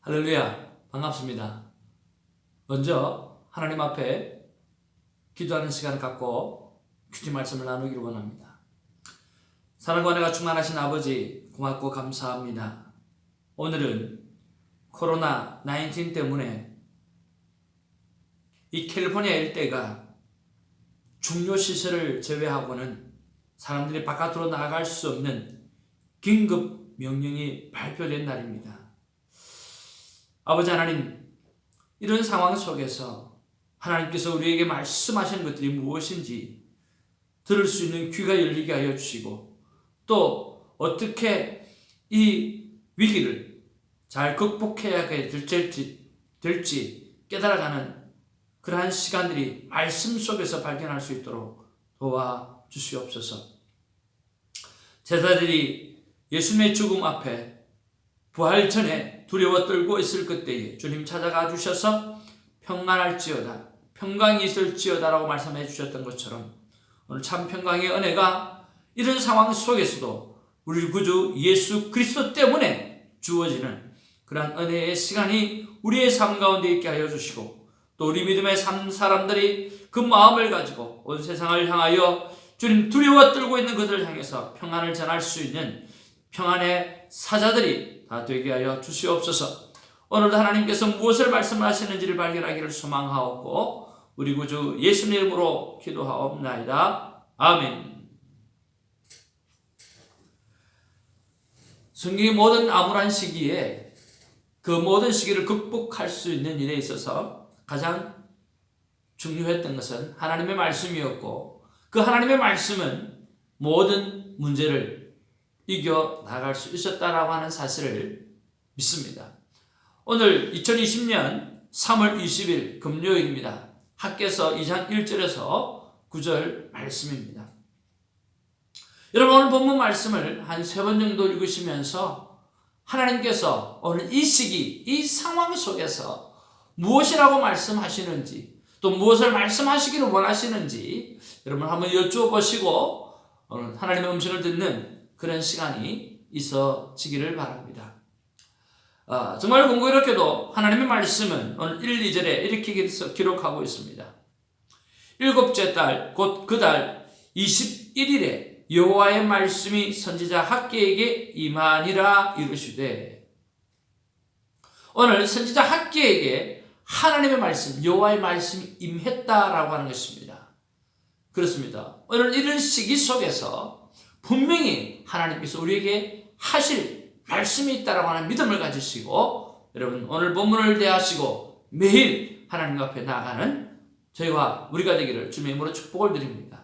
할렐루야, 반갑습니다. 먼저 하나님 앞에 기도하는 시간을 갖고 큐티 말씀을 나누기를 원합니다. 사랑과 은혜가 충만하신 아버지, 고맙고 감사합니다. 오늘은 코로나19 때문에 이 캘리포니아 일대가 중요시설을 제외하고는 사람들이 바깥으로 나갈 수 없는 긴급 명령이 발표된 날입니다. 아버지 하나님, 이런 상황 속에서 하나님께서 우리에게 말씀하시는 것들이 무엇인지 들을 수 있는 귀가 열리게 하여 주시고, 또 어떻게 이 위기를 잘 극복해야 될지 깨달아가는 그러한 시간들이 말씀 속에서 발견할 수 있도록 도와주시옵소서. 제자들이 예수님의 죽음 앞에 부활 전에 두려워 떨고 있을 그때에 주님 찾아가 주셔서 평안할지어다, 평강이 있을지어다 라고 말씀해 주셨던 것처럼 오늘 참 평강의 은혜가 이런 상황 속에서도 우리 구주 예수 그리스도 때문에 주어지는 그러한 은혜의 시간이 우리의 삶 가운데 있게 하여 주시고, 또 우리 믿음의 삶 사람들이 그 마음을 가지고 온 세상을 향하여 주님 두려워 떨고 있는 그들을 향해서 평안을 전할 수 있는 평안의 사자들이 다 되게 하여 주시옵소서. 오늘도 하나님께서 무엇을 말씀하시는지를 발견하기를 소망하옵고 우리 구주 예수님 이름으로 기도하옵나이다. 아멘. 성경의 모든 암울한 시기에 그 모든 시기를 극복할 수 있는 일에 있어서 가장 중요했던 것은 하나님의 말씀이었고, 그 하나님의 말씀은 모든 문제를 이겨 나갈 수 있었다라고 하는 사실을 믿습니다. 오늘 2020년 3월 20일 금요일입니다. 학개서 2장 1절에서 9절 말씀입니다. 여러분, 오늘 본문 말씀을 한 3번 정도 읽으시면서 하나님께서 오늘 이 시기, 이 상황 속에서 무엇이라고 말씀하시는지, 또 무엇을 말씀하시기를 원하시는지 여러분 한번 여쭈어보시고 오늘 하나님의 음성을 듣는 그런 시간이 있어지기를 바랍니다. 정말 공교롭게도 하나님의 말씀은 오늘 1, 2절에 이렇게 기록하고 있습니다. 일곱째 달, 곧 그 달 21일에 여호와의 말씀이 선지자 학개에게 임하니라 이르시되, 오늘 선지자 학개에게 하나님의 말씀, 여호와의 말씀이 임했다라고 하는 것입니다. 그렇습니다. 오늘 이런 시기 속에서 분명히 하나님께서 우리에게 하실 말씀이 있다라고 하는 믿음을 가지시고, 여러분 오늘 본문을 대하시고 매일 하나님 앞에 나아가는 저희와 우리가 되기를 주님의 이름으로 축복을 드립니다.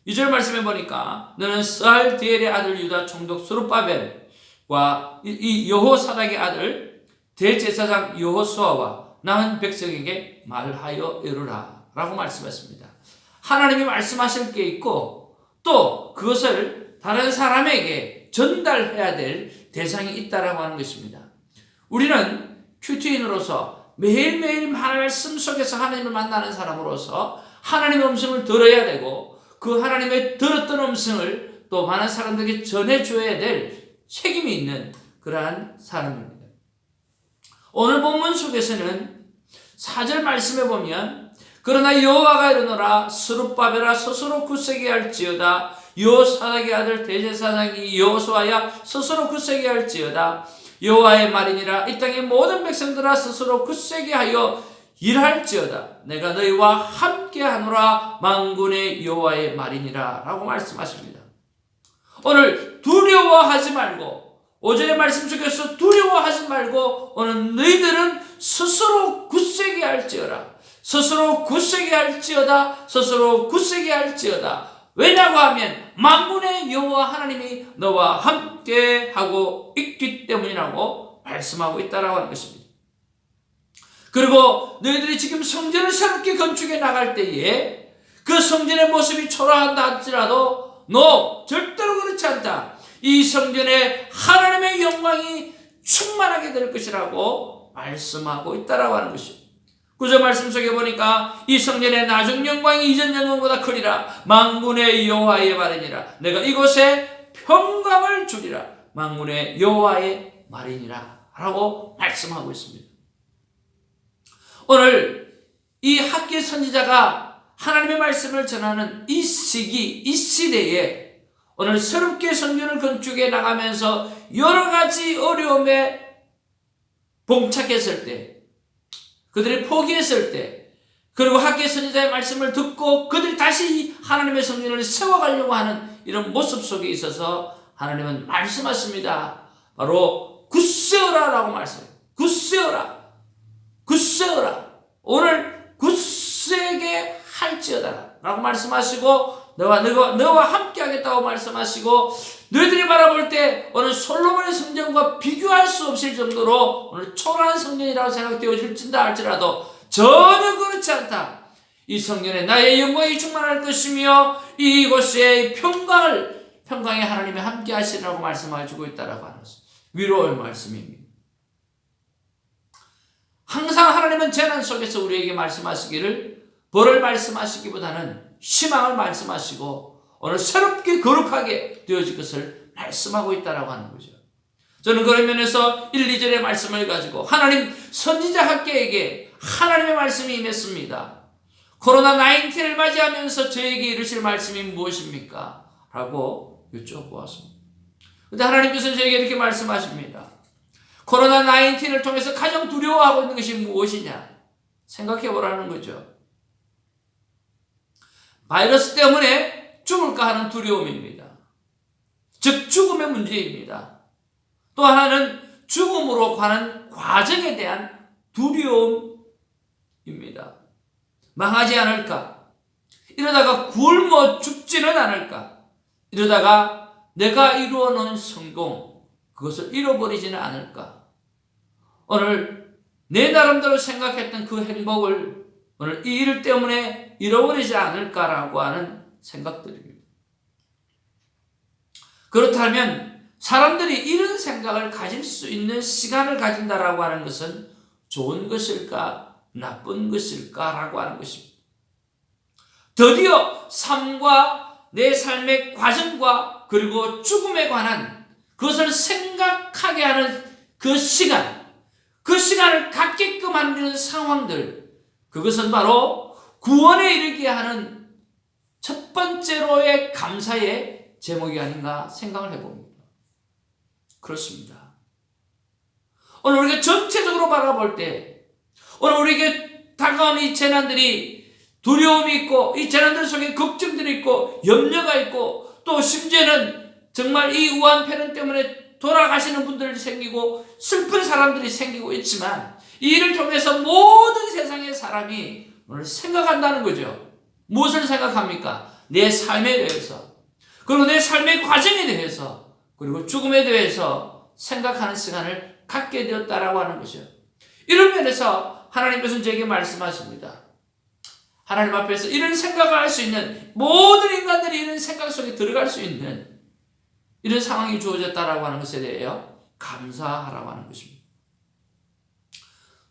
2절 말씀해 보니까 너는 스알디엘의 아들 유다 총독 스룹바벨과 이 여호사닥의 아들 대제사장 여호수아와 남은 백성에게 말하여 이르라 라고 말씀했습니다. 하나님이 말씀하실 게 있고 또 그것을 다른 사람에게 전달해야 될 대상이 있다라고 하는 것입니다. 우리는 큐티인으로서 매일매일 말씀 속에서 하나님을 만나는 사람으로서 하나님의 음성을 들어야 되고, 그 하나님의 들었던 음성을 또 많은 사람들에게 전해줘야 될 책임이 있는 그러한 사람입니다. 오늘 본문 속에서는 4절 말씀에 보면, 그러나 여호와가 이르노라 스룹바벨아 스스로 굳세게 할지어다, 여호사닥의 아들 대제사장이 여호수아야 스스로 굳세게 할지어다, 여호와의 말이니라 이 땅의 모든 백성들아 스스로 굳세게 하여 일할지어다, 내가 너희와 함께하노라 만군의 여호와의 말이니라 라고 말씀하십니다. 오늘 두려워하지 말고, 5절의 말씀 속에서 두려워하지 말고 오늘 너희들은 스스로 굳세게 할지어라, 스스로 굳세게 할지어다, 스스로 굳세게 할지어다. 왜냐고 하면 만군의 여호와 하나님이 너와 함께 하고 있기 때문이라고 말씀하고 있다라고 하는 것입니다. 그리고 너희들이 지금 성전을 새롭게 건축해 나갈 때에 그 성전의 모습이 초라한다 할지라도 너 절대로 그렇지 않다. 이 성전에 하나님의 영광이 충만하게 될 것이라고 말씀하고 있다라고 하는 것입니다. 9절 말씀 속에 보니까 이 성전의 나중 영광이 이전 영광보다 크리라, 만군의 여호와의 말이니라, 내가 이곳에 평강을 주리라, 만군의 여호와의 말이니라 라고 말씀하고 있습니다. 오늘 이 학기 선지자가 하나님의 말씀을 전하는 이 시기, 이 시대에 오늘 새롭게 성전을 건축해 나가면서 여러 가지 어려움에 봉착했을 때, 그들이 포기했을 때, 그리고 학기 선지자의 말씀을 듣고 그들이 다시 하나님의 성전을 세워가려고 하는 이런 모습 속에 있어서 하나님은 말씀하십니다. 바로 굳세어라라고 말씀해요. 굳세어라. 굳세어라. 오늘 굳세게 할지어다 라고 말씀하시고 너와 함께 하겠다고 말씀하시고 너희들이 바라볼 때 오늘 솔로몬의 성전과 비교할 수 없을 정도로 오늘 초라한 성전이라고 생각되어질진다 할지라도 전혀 그렇지 않다. 이 성전에 나의 영광이 충만할 것이며 이곳에 평강에 하나님이 함께 하시라고 말씀해주고 있다라고 하는 위로의 말씀입니다. 항상 하나님은 재난 속에서 우리에게 말씀하시기를 벌을 말씀하시기보다는 희망을 말씀하시고 오늘 새롭게 거룩하게 되어질 것을 말씀하고 있다라고 하는 거죠. 저는 그런 면에서 1, 2절의 말씀을 가지고 하나님 선지자 학계에게 하나님의 말씀이 임했습니다. 코로나19를 맞이하면서 저에게 이르실 말씀이 무엇입니까? 라고 여쭤보았습니다. 그런데 하나님께서 저에게 이렇게 말씀하십니다. 코로나19를 통해서 가장 두려워하고 있는 것이 무엇이냐? 생각해 보라는 거죠. 바이러스 때문에 죽을까 하는 두려움입니다. 즉 죽음의 문제입니다. 또 하나는 죽음으로 가는 과정에 대한 두려움입니다. 망하지 않을까? 이러다가 굶어 죽지는 않을까? 이러다가 내가 이루어 놓은 성공, 그것을 잃어버리지는 않을까? 오늘 내 나름대로 생각했던 그 행복을 오늘 이 일 때문에 잃어버리지 않을까라고 하는 생각들입니다. 그렇다면 사람들이 이런 생각을 가질 수 있는 시간을 가진다라고 하는 것은 좋은 것일까 나쁜 것일까라고 하는 것입니다. 드디어 삶과 내 삶의 과정과 그리고 죽음에 관한 그것을 생각하게 하는 그 시간을 갖게끔 하는 상황들, 그것은 바로 구원에 이르게 하는 첫 번째로의 감사의 제목이 아닌가 생각을 해봅니다. 그렇습니다. 오늘 우리가 전체적으로 바라볼 때 오늘 우리에게 다가오는 이 재난들이 두려움이 있고 이 재난들 속에 걱정들이 있고 염려가 있고 또 심지어는 정말 이 우한 폐렴 때문에 돌아가시는 분들이 생기고 슬픈 사람들이 생기고 있지만 이 일을 통해서 모든 세상의 사람이 오늘 생각한다는 거죠. 무엇을 생각합니까? 내 삶에 대해서, 그리고 내 삶의 과정에 대해서, 그리고 죽음에 대해서 생각하는 시간을 갖게 되었다라고 하는 것이죠. 이런 면에서 하나님께서는 저에게 말씀하십니다. 하나님 앞에서 이런 생각을 할 수 있는 모든 인간들이 이런 생각 속에 들어갈 수 있는 이런 상황이 주어졌다라고 하는 것에 대하여 감사하라고 하는 것입니다.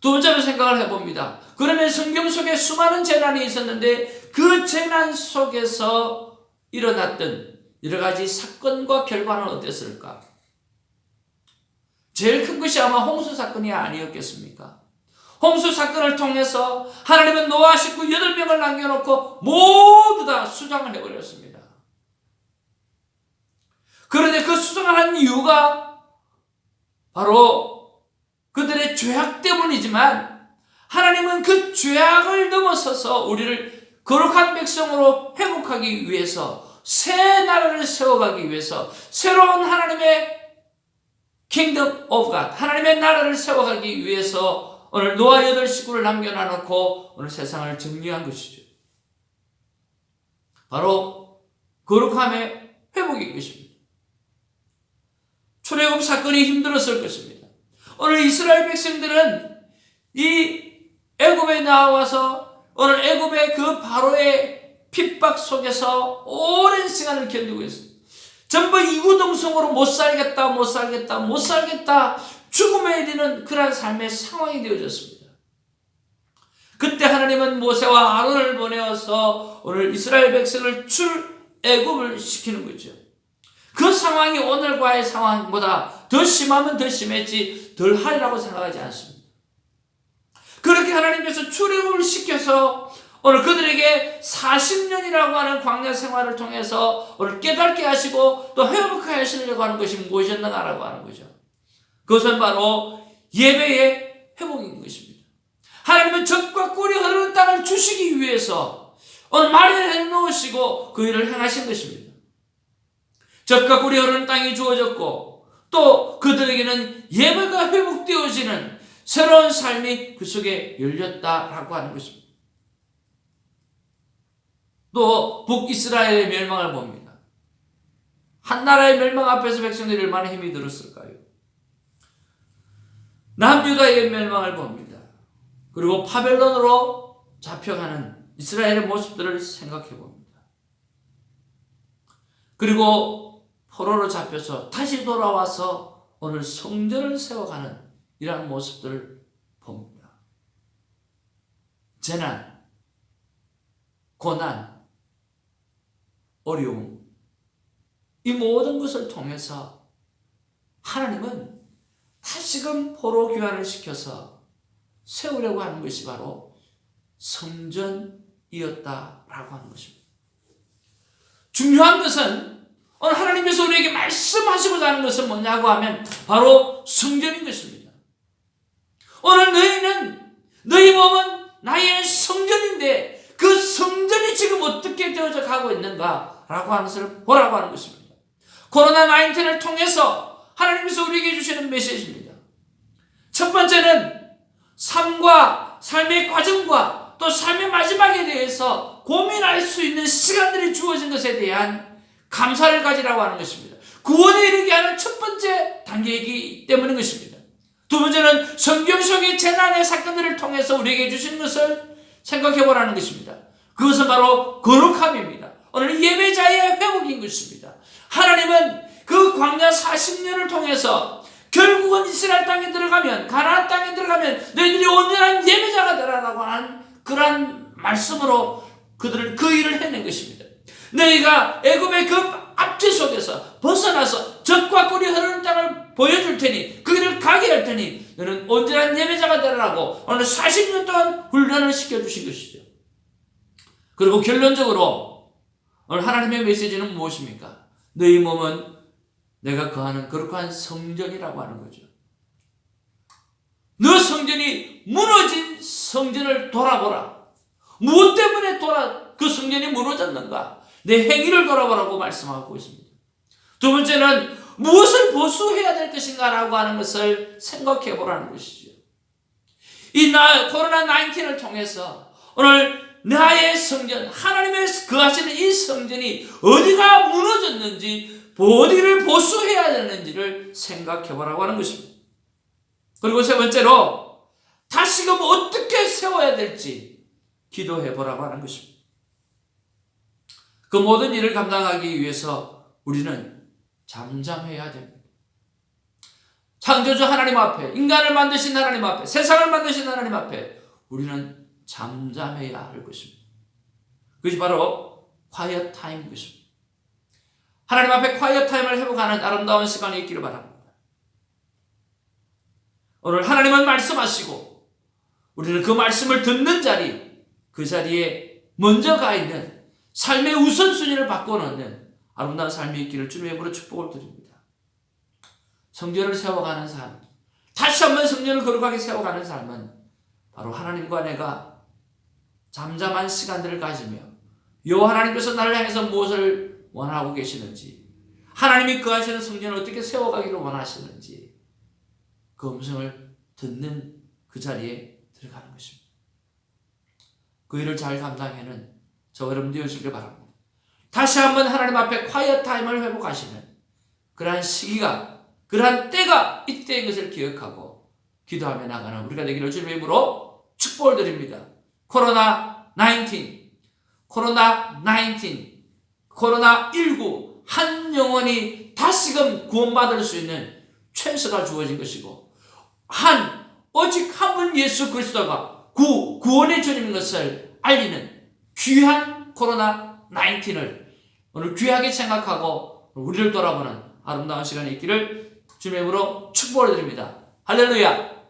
두 번째로 생각을 해봅니다. 그러면 성경 속에 수많은 재난이 있었는데 그 재난 속에서 일어났던 여러 가지 사건과 결과는 어땠을까? 제일 큰 것이 아마 홍수 사건이 아니었겠습니까? 홍수 사건을 통해서 하나님은 노아 식구 8명을 남겨놓고 모두 다 수장을 해버렸습니다. 그런데 그 수장을 한 이유가 바로 그들의 죄악 때문이지만 하나님은 그 죄악을 넘어서서 우리를 거룩한 백성으로 회복하기 위해서 새 나라를 세워가기 위해서 새로운 하나님의 Kingdom of God, 하나님의 나라를 세워가기 위해서 오늘 노아 8식구를 남겨놔놓고 오늘 세상을 정리한 것이죠. 바로 거룩함의 회복인 것입니다. 출애굽 사건이 힘들었을 것입니다. 오늘 이스라엘 백성들은 이 애굽에 나와서 오늘 애굽의 그 바로의 핍박 속에서 오랜 시간을 견디고 있습니다. 전부 이구동성으로 못 살겠다 죽음에 이르는 그러한 삶의 상황이 되어졌습니다. 그때 하나님은 모세와 아론을 보내어서 오늘 이스라엘 백성을 출애굽을 시키는 거죠. 그 상황이 오늘과의 상황보다 더 심하면 더 심했지 덜 하리라고 생각하지 않습니다. 그렇게 하나님께서 출애굽을 시켜서 오늘 그들에게 40년이라고 하는 광야 생활을 통해서 오늘 깨닫게 하시고 또 회복하게 하시려고 하는 것이 무엇이었는가라고 하는 거죠. 그것은 바로 예배의 회복인 것입니다. 하나님은 젖과 꿀이 흐르는 땅을 주시기 위해서 오늘 마련해 놓으시고 그 일을 행하신 것입니다. 젖과 꿀이 흐르는 땅이 주어졌고 또 그들에게는 예배가 회복되어지는 새로운 삶이 그 속에 열렸다라고 하는 것입니다. 또 북이스라엘의 멸망을 봅니다. 한 나라의 멸망 앞에서 백성들이 얼마나 힘이 들었을까요? 남유다의 멸망을 봅니다. 그리고 바벨론으로 잡혀가는 이스라엘의 모습들을 생각해 봅니다. 그리고 포로로 잡혀서 다시 돌아와서 오늘 성전을 세워가는 이러한 모습들을 봅니다. 재난, 고난, 어려움, 이 모든 것을 통해서 하나님은 다시금 포로 귀환을 시켜서 세우려고 하는 것이 바로 성전이었다라고 하는 것입니다. 중요한 것은 오늘 하나님께서 우리에게 말씀하시고자 하는 것은 뭐냐고 하면 바로 성전인 것입니다. 오늘 너희 몸은 나의 성전인데 그 성전이 지금 어떻게 되어져 가고 있는가라고 하는 것을 보라고 하는 것입니다. 코로나19를 통해서 하나님께서 우리에게 주시는 메시지입니다. 첫 번째는 삶과 삶의 과정과 또 삶의 마지막에 대해서 고민할 수 있는 시간들이 주어진 것에 대한 감사를 가지라고 하는 것입니다. 구원에 이르게 하는 첫 번째 단계이기 때문인 것입니다. 두 번째는 성경 속의 재난의 사건들을 통해서 우리에게 주신 것을 생각해 보라는 것입니다. 그것은 바로 거룩함입니다. 오늘 예배자의 회복인 것입니다. 하나님은 그 광야 40년을 통해서 결국은 이스라엘 땅에 들어가면 가나안 땅에 들어가면 너희들이 온전한 예배자가 되라라고 하는 그러한 말씀으로 그들을 그 일을 해낸 것입니다. 너희가 애굽의 그 압제 속에서 벗어나서 젖과 꿀이 흐르는 땅을 보여줄 테니 그 길을 가게 할 테니 너는 온전한 예배자가 되라고 오늘 40년 동안 훈련을 시켜주신 것이죠. 그리고 결론적으로 오늘 하나님의 메시지는 무엇입니까? 너희 몸은 내가 거하는 거룩한 성전이라고 하는 거죠. 너 성전이 무너진 성전을 돌아보라. 무엇 때문에 그 성전이 무너졌는가? 내 행위를 돌아보라고 말씀하고 있습니다. 두 번째는 무엇을 보수해야 될 것인가라고 하는 것을 생각해 보라는 것이죠. 이 코로나19를 통해서 오늘 나의 성전, 하나님의 거하시는 이 성전이 어디가 무너졌는지, 어디를 보수해야 되는지를 생각해 보라고 하는 것입니다. 그리고 세 번째로 다시금 어떻게 세워야 될지 기도해 보라고 하는 것입니다. 그 모든 일을 감당하기 위해서 우리는 잠잠해야 됩니다. 창조주 하나님 앞에, 인간을 만드신 하나님 앞에, 세상을 만드신 하나님 앞에 우리는 잠잠해야 할 것입니다. 그것이 바로 quiet time인 것입니다. 하나님 앞에 quiet time을 회복하는 아름다운 시간이 있기를 바랍니다. 오늘 하나님은 말씀하시고 우리는 그 말씀을 듣는 자리, 그 자리에 먼저 가 있는 삶의 우선순위를 바꿔놓는 아름다운 삶이 있기를 주님의 이름으로 축복을 드립니다. 성전을 세워가는 삶, 다시 한번 성전을 거룩하게 세워가는 삶은 바로 하나님과 내가 잠잠한 시간들을 가지며 여호와 하나님께서 나를 향해서 무엇을 원하고 계시는지, 하나님이 거하시는 성전을 어떻게 세워가기를 원하시는지 그 음성을 듣는 그 자리에 들어가는 것입니다. 그 일을 잘 감당하는 저 여러분 되시길 바랍니다. 다시 한번 하나님 앞에 quiet time을 회복하시는 그러한 시기가, 그러한 때가 이때인 것을 기억하고 기도하며 나가는 우리가 되기를 주님의 이름으로 축복을 드립니다. 코로나19 한 영혼이 다시금 구원받을 수 있는 찬스가 주어진 것이고, 오직 한 분 예수 그리스도가 구원의 주님인 것을 알리는 귀한 코로나19을 오늘 귀하게 생각하고 우리를 돌아보는 아름다운 시간이 있기를 주님의 이름으로 축복을 드립니다. 할렐루야.